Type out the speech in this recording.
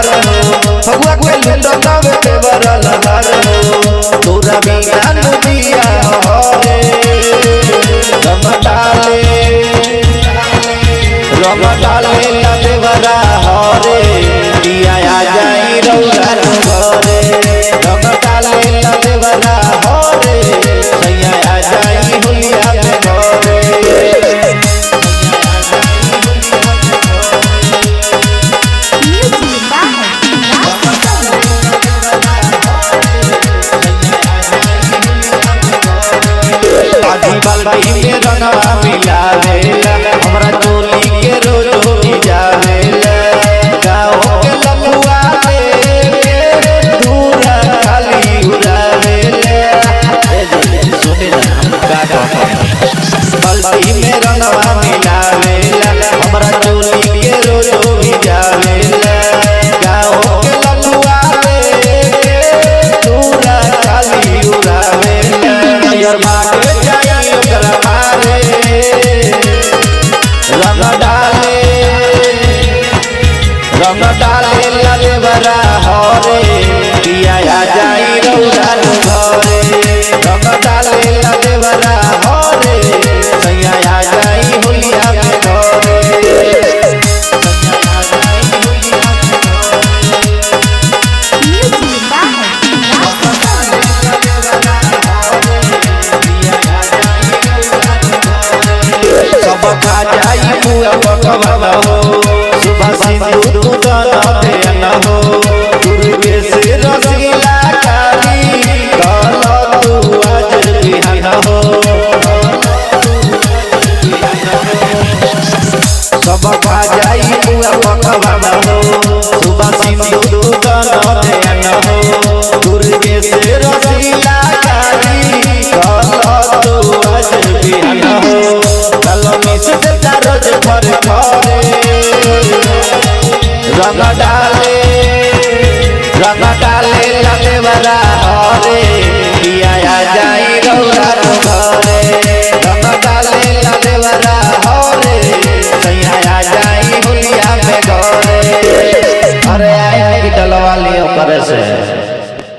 लहार हो फगुआ के लुटना में देवर लहार हो तोरा बिना नदिया हरे रंग डाले ला देवरा हरे दिया आ जाई रौरा घरे रंग डाले ला देवरा हरे सैया आ जाई होलिया में घरे आधी बाल्टी में रंगवा मिलावेला हमरा चोली के रोज भिजावेला गाँव के ललुआ लेके दूर खाली उड़ावेला सुने ना बाल्टी में रंगवा मिलावेला हमरा चोली के रोज भिजावेला गाँव के ललुआ लेके दूर खाली उड़ावेला यार बाटे रंग डाले ला देवरा हरे दिया आ जाई रौरा घरे रंग डाले ला देवरा हरे सैया आ जाई होलिया में घरे सब खा जाई पूरा पकवान हो सुबह सिंदूर तू दे न हो दुर्गे से रसीला खाली कल तू आज बिहान हो सब खा जाई पूरा पकवान हो सुबह सिंदूर तू दे न हो दुर्गे से रसीला खाली कल तू आज बिहान हो रोज पर घरे रंग डाले ला देवरा हरे दिया आ जाई रौरा घरे रंग डाले ला देवरा हरे सैया आ जाई होलिया में घरे अरे आया डलवा लियो करे से।